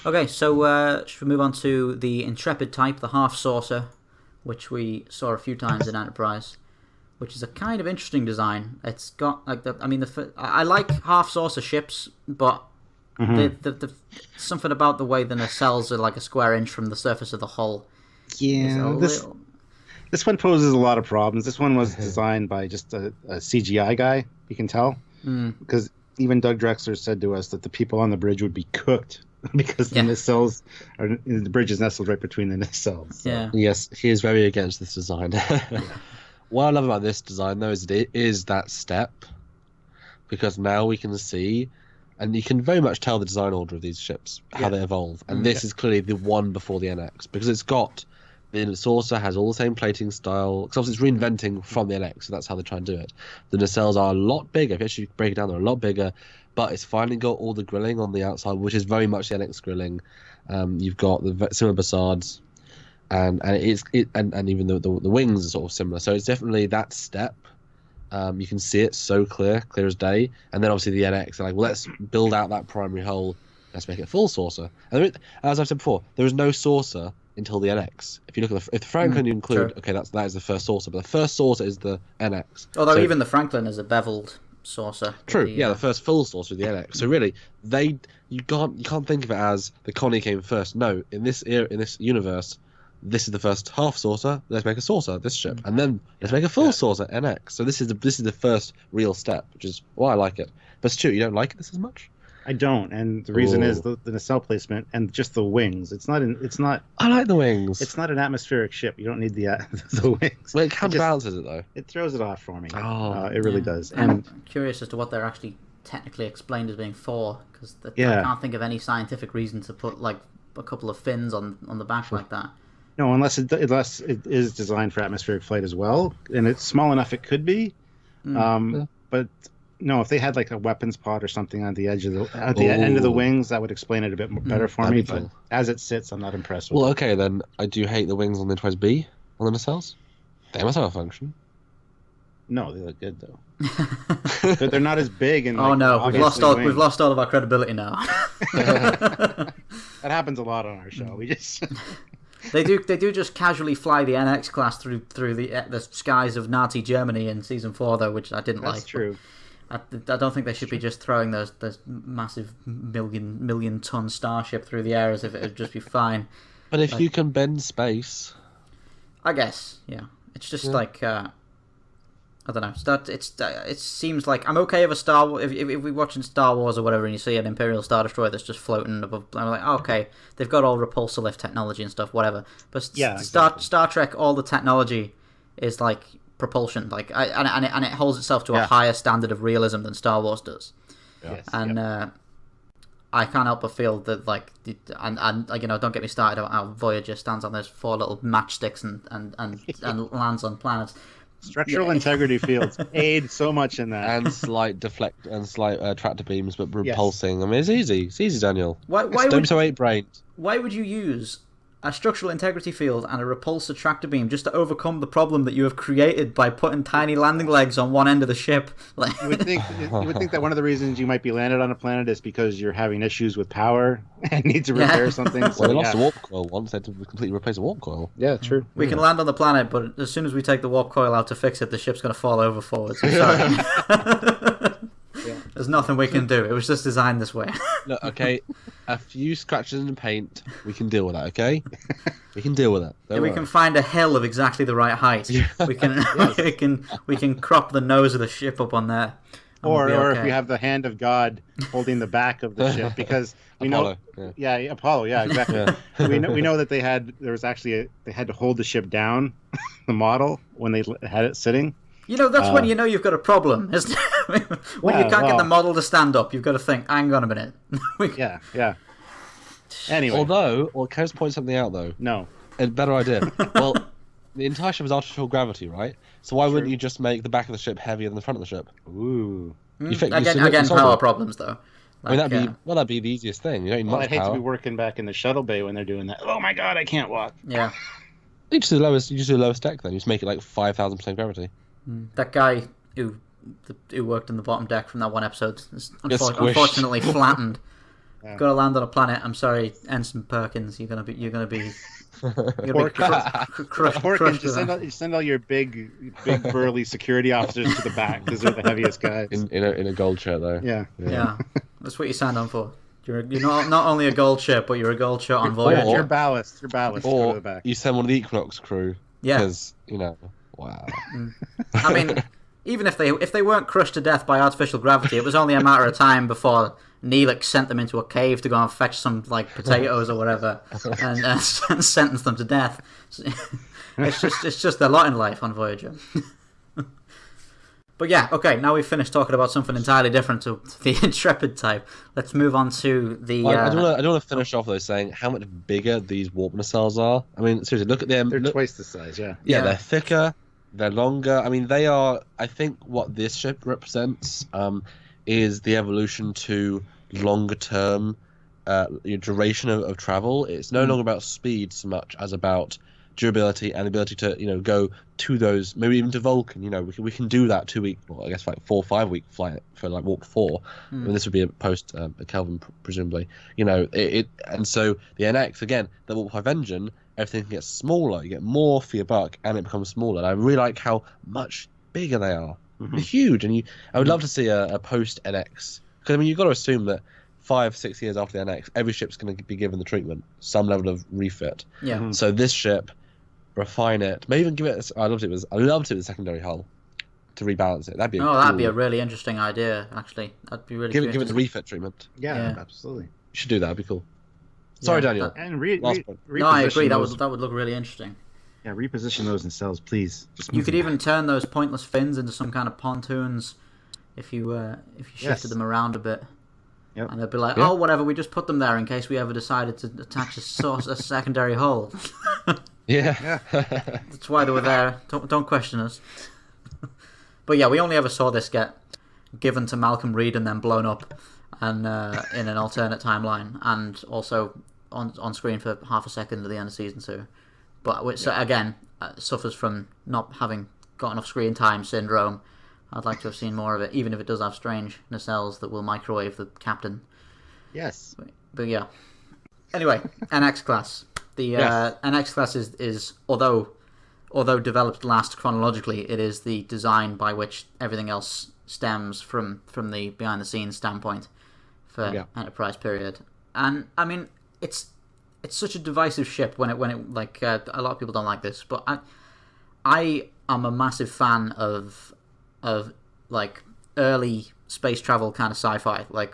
Okay, so should we move on to the Intrepid type, the half saucer, which we saw a few times in Enterprise, which is a kind of interesting design. It's got like I like half saucer ships, but the something about the way the nacelles are like a square inch from the surface of the hull. Yeah, this one poses a lot of problems. This one was designed by just a CGI guy, you can tell, because even Doug Drexler said to us that the people on the bridge would be cooked because the nacelles the bridge is nestled right between the nacelles. So. Yeah. Yes, he is very against this design. What I love about this design, though, is it is that step, because now we can see, and you can very much tell the design order of these ships, how they evolve. And this is clearly the one before the NX, because it's got, the saucer has all the same plating style, because obviously it's reinventing from the NX, so that's how they try and do it. The nacelles are a lot bigger. If you actually break it down, they're a lot bigger, but it's finally got all the grilling on the outside, which is very much the NX grilling. You've got the similar basards, and even the wings are sort of similar. So it's definitely that step. You can see it so clear as day. And then obviously the NX are like, well, let's build out that primary hull. Let's make it full saucer. And as I've said before, there is no saucer until the NX. If you look at if the Franklin you include, okay, that is the first saucer, but the first saucer is the NX. Although even the Franklin is a beveled saucer. True, the first full saucer is the NX. So really, you can't think of it as the Connie came first. No, in this universe, this is the first half saucer. Let's make a saucer, this ship, and then let's make a full saucer, NX. So this is the first real step, which is why I like it. But Stu, you don't like this as much? I don't, and the reason is the nacelle placement and just the wings. It's not. I like the wings. It's not an atmospheric ship. You don't need the wings. Well, it counterbalances it though. It throws it off for me. Oh, it really does. And I'm curious as to what they're actually technically explained as being for, because I can't think of any scientific reason to put like a couple of fins on the back like that. No, unless it is designed for atmospheric flight as well, and it's small enough it could be. But no, if they had like a weapons pod or something on the edge of the end of the wings, that would explain it a bit better for me. But as it sits, I'm not impressed with it. Well, okay, then I do hate the wings on the Enterprise B on the nacelles. They must have a function. No, they look good though. But they're not as big. And we've lost all of our credibility now. That happens a lot on our show. We just. They do just casually fly the NX class through the skies of Nazi Germany in season 4 though, which I didn't like. That's true. I don't think they should be just throwing those massive million ton starship through the air as if it would just be fine. But if you can bend space, I guess it's just like I don't know. It seems like I'm okay with a if we're watching Star Wars or whatever, and you see an Imperial Star Destroyer that's just floating above. I'm like, okay, they've got all repulsor lift technology and stuff, whatever. But Star Trek, all the technology is like propulsion, like and it holds itself to a higher standard of realism than Star Wars does. I can't help but feel that and don't get me started about how Voyager stands on those 4 little matchsticks and lands on planets. Structural integrity fields aid so much in that, and slight tractor beams, but repulsing. Yes. I mean, it's easy, Daniel. Why don't be so 8-brained. Why would you use a structural integrity field and a repulsor tractor beam just to overcome the problem that you have created by putting tiny landing legs on one end of the ship? Like... You would think that one of the reasons you might be landed on a planet is because you're having issues with power and need to repair something. So, they lost a warp coil once. They had to completely replace a warp coil. Yeah, true. We can land on the planet, but as soon as we take the warp coil out to fix it, the ship's going to fall over forwards. I'm sorry. There's nothing we can do. It was just designed this way. Look, okay, a few scratches in the paint, we can deal with that, okay? We can deal with it. We can find a hill of exactly the right height. We can crop the nose of the ship up on there. Or if we have the hand of God holding the back of the ship, because we Apollo, know, Apollo, exactly. Yeah. We know that they had to hold the ship down, the model, when they had it sitting. That's when you know you've got a problem, isn't it? When you can't get the model to stand up, you've got to think, hang on a minute. Yeah. Anyway. Although, can I just point something out, though? No. A better idea. Well, the entire ship is artificial gravity, right? So why wouldn't you just make the back of the ship heavier than the front of the ship? Ooh. Again, power problems, though. That'd be the easiest thing. You don't need much I'd hate power. to be working back in the shuttle bay when they're doing that. Oh my God, I can't walk. Yeah. You just do the lowest deck then. You just make it like 5,000% gravity. That guy who worked on the bottom deck from that one episode is unfortunately flattened. got to land on a planet. I'm sorry, Ensign Perkins. You're gonna be crushed. You send all your big burly security officers to the back because they're the heaviest guys. In a gold shirt though. Yeah. That's what you signed on for. You're not only a gold shirt, but you're a gold shirt on Voyager. Your ballast. Or go to the back. You send one of the Equinox crew. Yeah. Because wow. I mean, even if they weren't crushed to death by artificial gravity, it was only a matter of time before Neelix sent them into a cave to go and fetch some potatoes or whatever, and sentence them to death. It's just their lot in life on Voyager. But yeah, okay. Now we've finished talking about something entirely different to the Intrepid type. Let's move on to the. I don't want to finish off though saying how much bigger these warp missiles are. I mean, seriously, look at them. They're twice the size. Yeah, they're thicker. They're longer. I mean, they are. I think what this ship represents is the evolution to longer term duration of travel. It's no longer about speed so much as about durability and the ability to go to those, maybe even to Vulcan. We can do that 2 week, well, I guess 4 or 5 week flight for warp 4. I mean, this would be a post Kelvin presumably. And so the NX again, the warp 5 engine, everything gets smaller. You get more for your buck, and it becomes smaller. And I really like how much bigger they are. They're huge, and I would love to see a post NX, because I mean you've got to assume that 5-6 years after the NX, every ship's going to be given the treatment, some level of refit. Yeah. So this ship, refine it, maybe even give it. I loved it with a secondary hull to rebalance it. That'd be that'd be a really interesting idea. Actually, that'd be really give it the refit treatment. Yeah, absolutely. You should do that. That'd be cool. Sorry, Daniel. And no, I agree. That would look really interesting. Yeah, reposition those in cells, please. You could even turn those pointless fins into some kind of pontoons if you shifted them around a bit. Yep. And they'd be like, oh, whatever, we just put them there in case we ever decided to attach a secondary hull. Yeah. That's why they were there. Don't question us. But yeah, we only ever saw this get given to Malcolm Reed and then blown up, and in an alternate timeline, and also on screen for half a second at the end of season 2. But which again suffers from not having got enough screen time syndrome. I'd like to have seen more of it, even if it does have strange nacelles that will microwave the captain. Yes. But yeah. Anyway, NX class. The NX class is although developed last chronologically, it is the design by which everything else stems from the behind the scenes standpoint for Enterprise period. And I mean, it's such a divisive ship when it like a lot of people don't like this, but I am a massive fan of like early space travel kind of sci-fi, like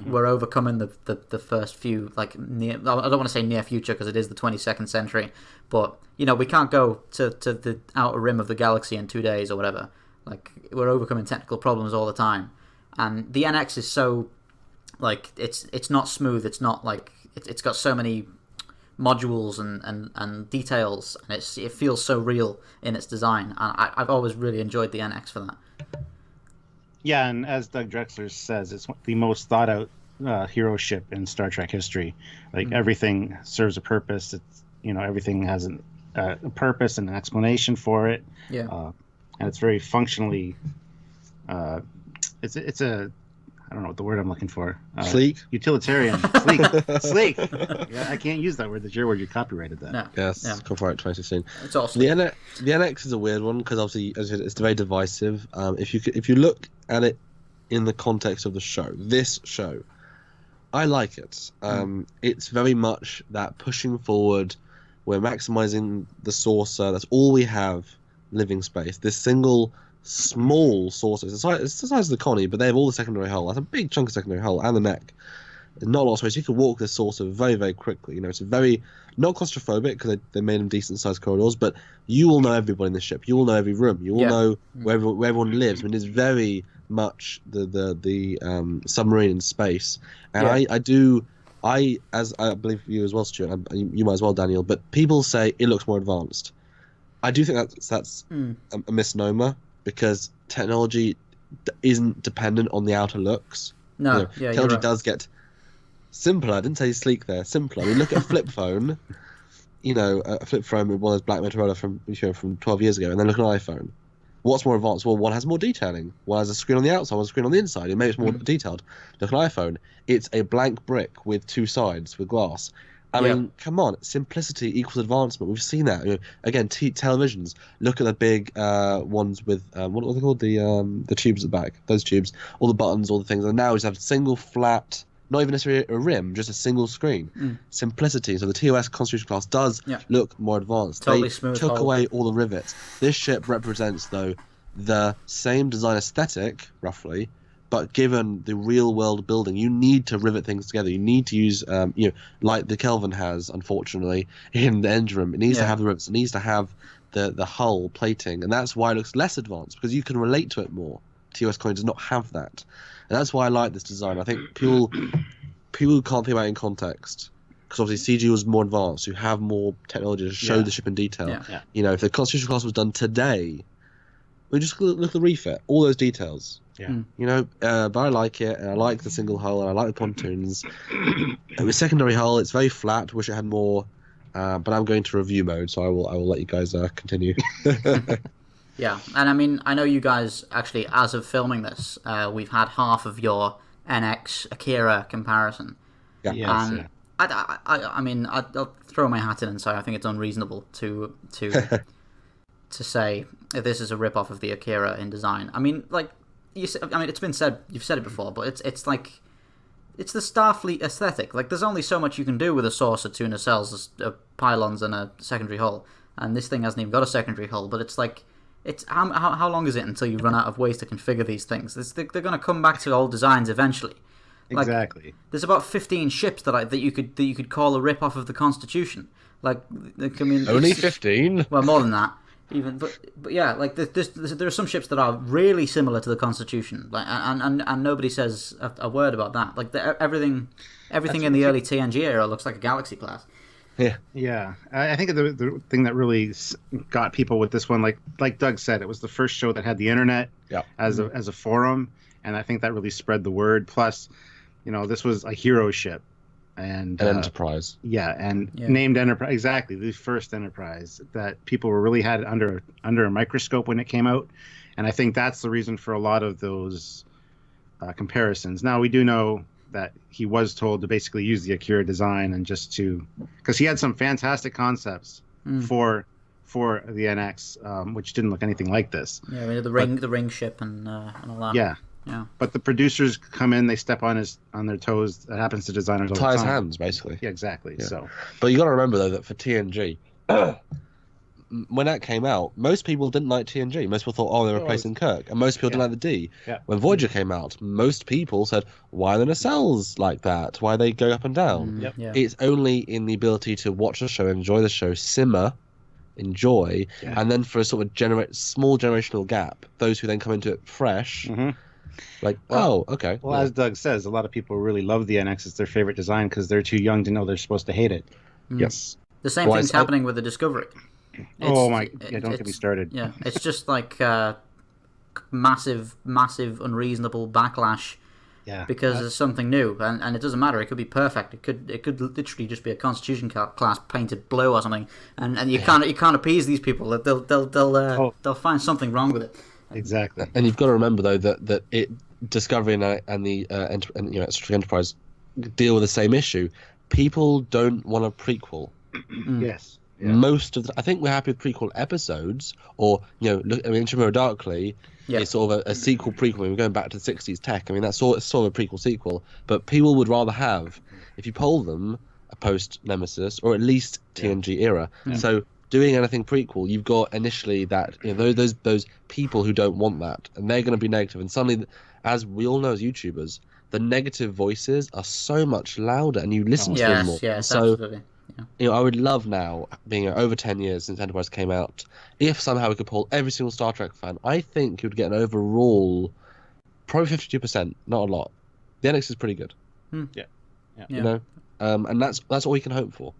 we're overcoming the first few, like near, I don't want to say near future because it is the 22nd century, but we can't go to the outer rim of the galaxy in 2 days or whatever. Like we're overcoming technical problems all the time, and the NX is so like it's not smooth. It's not like it's got so many modules and details, and it feels so real in its design, and I've always really enjoyed the NX for that. Yeah, and as Doug Drexler says, it's the most thought out hero ship in Star Trek history. Like everything serves a purpose. It's everything has a purpose and an explanation for it. Yeah, and it's very functionally. It's a I don't know what the word I'm looking for. Sleek? Utilitarian. Sleek. Yeah, I can't use that word. That's your word. You copyrighted that. No. Yes, Yeah. copyright 2016. It's awesome. The NX is a weird one because obviously, as I said, it's very divisive. If you look at it in the context of the show, this show, I like it. It's very much that pushing forward. We're maximizing the saucer. That's all we have. Living space. This single small saucer. It's the size of the Connie, but they have all the secondary hull. That's a big chunk of secondary hull and the neck. Not a lot of space. You can walk this saucer very, very quickly. It's a very not claustrophobic because they made them decent sized corridors, but you will know everybody in the ship. You will know every room. You will know where everyone lives. I mean, it's very much the submarine in space, and I as I believe you as well, Stuart. You might as well, Daniel. But people say it looks more advanced. I do think that's a misnomer because technology isn't dependent on the outer looks. No, technology does get simpler. I didn't say sleek there. Simpler. I mean, look at a flip phone. A flip phone with one of those black Motorola from 12 years ago, and then look at an iPhone. What's more advanced? Well, one has more detailing. One has a screen on the outside, one has a screen on the inside. It makes it more detailed. Look at an iPhone. It's a blank brick with two sides with glass. I mean, come on, simplicity equals advancement. We've seen that. Again, televisions. Look at the big ones with what are they called? The tubes at the back. Those tubes, all the buttons, all the things. And now we just have a single flat, not even necessarily a rim, just a single screen. Simplicity. So the TOS Constitution class does look more advanced. Totally they smooth. Took away all the rivets. This ship represents, though, the same design aesthetic, roughly. But given the real world building, you need to rivet things together. You need to use, like the Kelvin has, unfortunately, in the engine room. It needs to have the rivets. It needs to have the hull plating. And that's why it looks less advanced, because you can relate to it more. TOS Coin does not have that. And that's why I like this design. I think people can't think about it in context. Because obviously CG was more advanced. You have more technology to show the ship in detail. If the Constitution class was done today, we just look at the refit. All those details. But I like it, and I like the single hull, and I like the pontoons. The secondary hull, it's very flat. Wish it had more, but I'm going to review mode, so I will let you guys continue. Yeah, and I mean, I know you guys actually, as of filming this, we've had half of your NX Akira comparison. Yeah. I mean, I'll throw my hat in and say I think it's unreasonable to say this is a rip-off of the Akira in design. I mean, like. It's been said. You've said it before, but it's like it's the Starfleet aesthetic. Like, there's only so much you can do with a saucer, two nacelles, pylons, and a secondary hull. And this thing hasn't even got a secondary hull. But it's like, it's how long is it until you run out of ways to configure these things? They're going to come back to old designs eventually. Like, exactly. There's about 15 ships that you could call a rip off of the Constitution. Like, I mean, only 15. Well, more than that. Even, but yeah, like there are some ships that are really similar to the Constitution, like, and nobody says a word about that. Like everything in the early TNG era looks like a Galaxy class. Yeah. I think the thing that really got people with this one, like Doug said, it was the first show that had the internet as a forum, and I think that really spread the word. Plus, this was a hero ship. And Enterprise. Named Enterprise, exactly, the first Enterprise that people were really had under a microscope when it came out, and I think that's the reason for a lot of those comparisons. Now we do know that he was told to basically use the Akira design and because he had some fantastic concepts for the NX, which didn't look anything like this. Yeah, I mean, the ring ship and all that. Yeah. Yeah, but the producers come in, they step on their toes. That happens to designers all the time. Tie his hands, basically. Yeah, exactly. Yeah. So, but you got to remember though that for TNG, when that came out, most people didn't like TNG. Most people thought, oh, they're replacing Kirk, and most people didn't like the D. Yeah. When Voyager came out, most people said, why are the nacelles like that? Why they go up and down? It's only in the ability to watch the show, enjoy the show, simmer, enjoy, and then for a sort of small generational gap, those who then come into it fresh. Like, okay. Well, as Doug says, a lot of people really love the NX. It's their favorite design because they're too young to know they're supposed to hate it. Yes. The same thing's happening with the Discovery. Don't get me started. Yeah, it's just like massive, unreasonable backlash. Yeah. Because it's something new, and it doesn't matter. It could be perfect. It could literally just be a Constitution class painted blue or something, and you can't appease these people. They'll find something wrong with it. Exactly. And you've got to remember though that Discovery and the Enterprise deal with the same issue. People don't want a prequel. Yes. Yeah. Most of I think we're happy with prequel episodes, or Intrepid Darkly is sort of a sequel prequel. We're going back to the 60s tech. I mean, that's sort of a prequel sequel. But people would rather have, if you poll them, a post Nemesis or at least TNG era. Yeah. So doing anything prequel, you've got initially that those people who don't want that, and they're going to be negative. And suddenly, as we all know as YouTubers, the negative voices are so much louder, and you listen to them more. Yes, so, absolutely. I would love now, being over 10 years since Enterprise came out, if somehow we could poll every single Star Trek fan, I think you would get an overall, probably 52%, not a lot. The NX is pretty good. Yeah. And that's all we can hope for.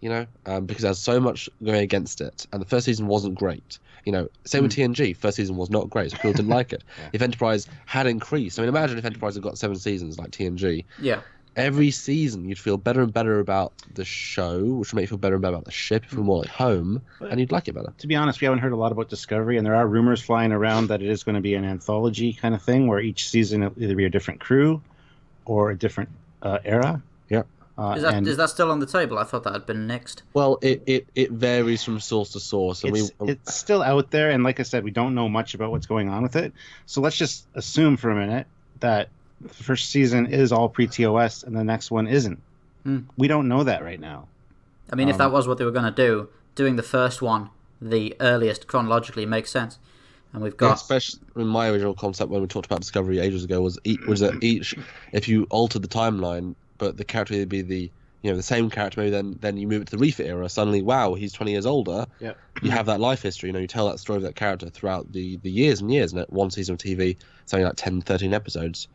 Because there's so much going against it, and the first season wasn't great. Same with TNG. First season was not great, so people didn't like it. If Enterprise had increased, imagine if Enterprise had got 7 seasons like TNG. Yeah. every season you'd feel better and better about the show, which would make you feel better and better about the ship if you're more like home, and you'd like it better. To be honest, we haven't heard a lot about Discovery, and there are rumors flying around that it is going to be an anthology kind of thing, where each season it'll either be a different crew or a different era. Yeah. Is that still on the table? I thought that had been nixed. Well, it varies from source to source, and it's still out there, and like I said, we don't know much about what's going on with it. So let's just assume for a minute that the first season is all pre-TOS and the next one isn't. We don't know that right now. I mean, if that was what they were going to do, doing the first one the earliest chronologically makes sense. And we've got... especially in my original concept when we talked about Discovery ages ago was that each, if you altered the timeline, but the character would be the same character, maybe then you move it to the refit era, suddenly, wow, he's 20 years older. Yep. You have that life history, you tell that story of that character throughout the years and years, and one season of TV, it's only like 10, 13 episodes.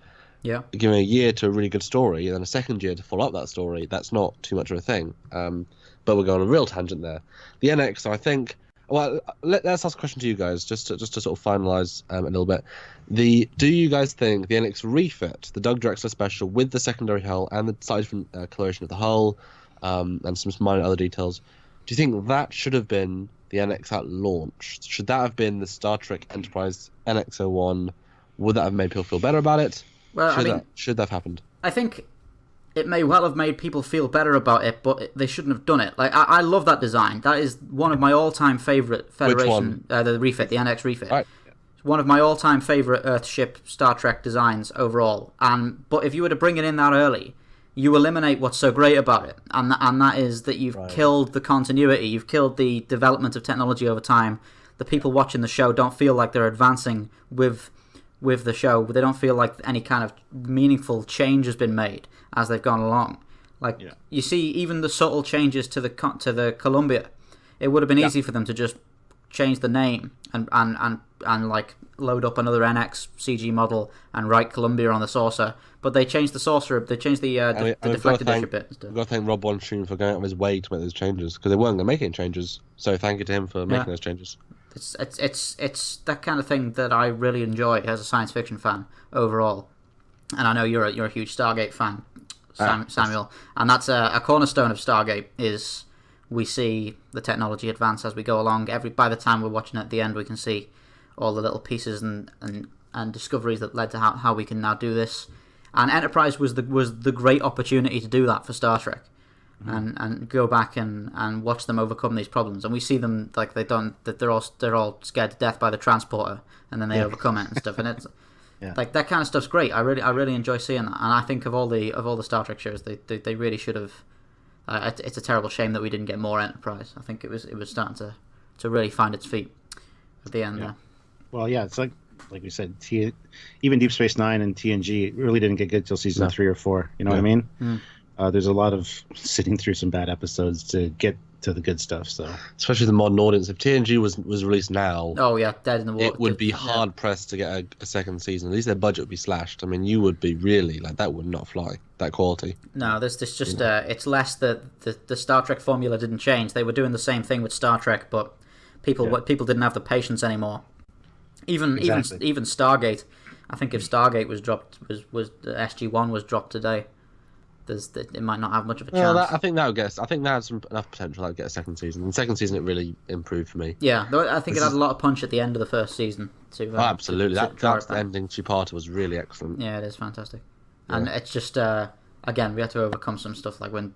Yeah. Giving a year to a really good story, and then a second year to follow up that story, that's not too much of a thing. But we're going on a real tangent there. The NX, I think... Well, let's ask a question to you guys, just to sort of finalise a little bit. Do you guys think the NX refit, the Doug Drexler special with the secondary hull and the slightly different coloration of the hull, and some minor other details, do you think that should have been the NX at launch? Should that have been the Star Trek Enterprise NX-01? Would that have made people feel better about it? Well, should that have happened? I think it may well have made people feel better about it, but they shouldn't have done it. Like I love that design. That is one of my all-time favourite Federation. The refit, the NX refit. Right. It's one of my all-time favourite Earthship Star Trek designs overall. But if you were to bring it in that early, you eliminate what's so great about it, and that is that you've killed the continuity. You've killed the development of technology over time. The people watching the show don't feel like they're advancing with the show. They don't feel like any kind of meaningful change has been made as they've gone along. You see, even the subtle changes to the Columbia, it would have been easy for them to just change the name and like load up another NX CG model and write Columbia on the saucer. But they changed the saucer. They changed the deflected dish a bit. We've got to thank Rob Wonshun for going out of his way to make those changes, because they weren't going to make any changes. So thank you to him for making those changes. It's that kind of thing that I really enjoy as a science fiction fan overall. And I know you're a huge Stargate fan, Samuel, and that's a cornerstone of Stargate. Is we see the technology advance as we go along. By the time we're watching at the end, we can see all the little pieces and discoveries that led to how we can now do this. And Enterprise was the great opportunity to do that for Star Trek, and go back and watch them overcome these problems. And we see them like they're all scared to death by the transporter, and then they overcome it and stuff. And it's like that kind of stuff's great. I really enjoy seeing that. And I think of all the Star Trek shows, they really should have. It's a terrible shame that we didn't get more Enterprise. I think it was starting to really find its feet at the end there. Well, yeah, it's like we said, even Deep Space Nine and TNG really didn't get good till season 3 or 4. You know what I mean? There's a lot of sitting through some bad episodes to get to the good stuff. So especially the modern audience, if TNG was released now, dead in the water, it would be hard pressed to get a second season. At least their budget would be slashed. I mean, you would be really like that would not fly, that quality. No, there's just it's less that the Star Trek formula didn't change. They were doing the same thing with Star Trek, but people didn't have the patience anymore. Even Stargate. I think if Stargate was dropped, was SG-1 was dropped today, it might not have much of a chance. Well, I think that has enough potential to get a second season. In the second season, it really improved for me. Yeah, I think it had a lot of punch at the end of the first season. Absolutely, that ending two-parter was really excellent. Yeah, it is fantastic, and it's just again we had to overcome some stuff like when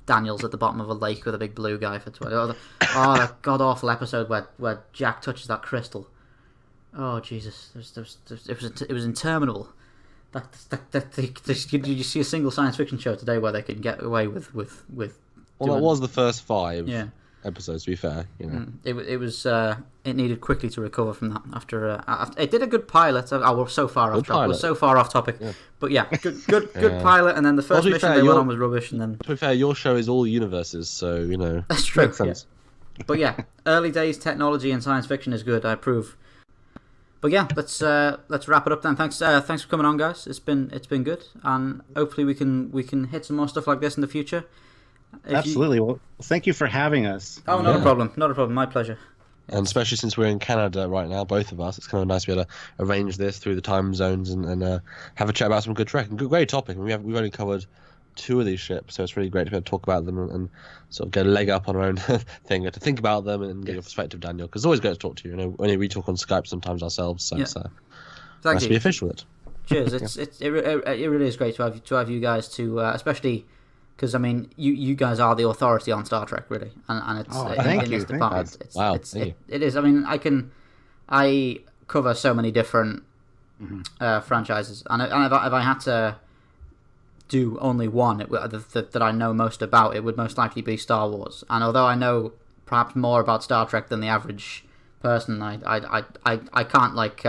Daniel's at the bottom of a lake with a big blue guy for 20. That god awful episode where Jack touches that crystal. Oh Jesus! It was interminable. Did you see a single science fiction show today where they can get away with? Well, that was the first 5 episodes. To be fair, It needed quickly to recover from that. After it did a good pilot. We're so far off topic. We're so far off topic. Yeah. But good pilot. And then the first mission they went on was rubbish. And then to be fair, your show is all universes, so that's true. Makes sense. Yeah. But early days technology and science fiction is good. I approve. But let's wrap it up then. Thanks for coming on, guys. It's been good, and hopefully we can hit some more stuff like this in the future. Absolutely. Well, thank you for having us. Oh, not a problem. My pleasure. And especially since we're in Canada right now, both of us, it's kind of nice to be able to arrange this through the time zones and have a chat about some good Trek. And great topic. And we've only covered 2 of these ships, so it's really great to be able to talk about them and sort of get a leg up on our own thing, to think about them and get your perspective, Daniel. Because it's always great to talk to you. Only we talk on Skype sometimes ourselves, so it's nice to be official with it. Cheers! It really is great to have you guys to, especially because I mean you guys are the authority on Star Trek, really, and it's in this department. It is. I mean, I cover so many different franchises, and if I had to do only one that I know most about, it would most likely be Star Wars. And although I know perhaps more about Star Trek than the average person, I can't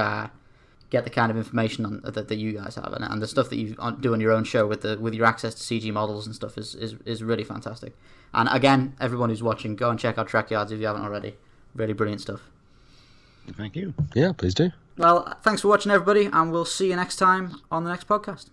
get the kind of information that you guys have, and the stuff that you do on your own show with your access to CG models and stuff is really fantastic. And again, everyone who's watching, go and check out Trekyards if you haven't already. Really brilliant stuff. Thank you. Yeah, please do. Well, thanks for watching, everybody, and we'll see you next time on the next podcast.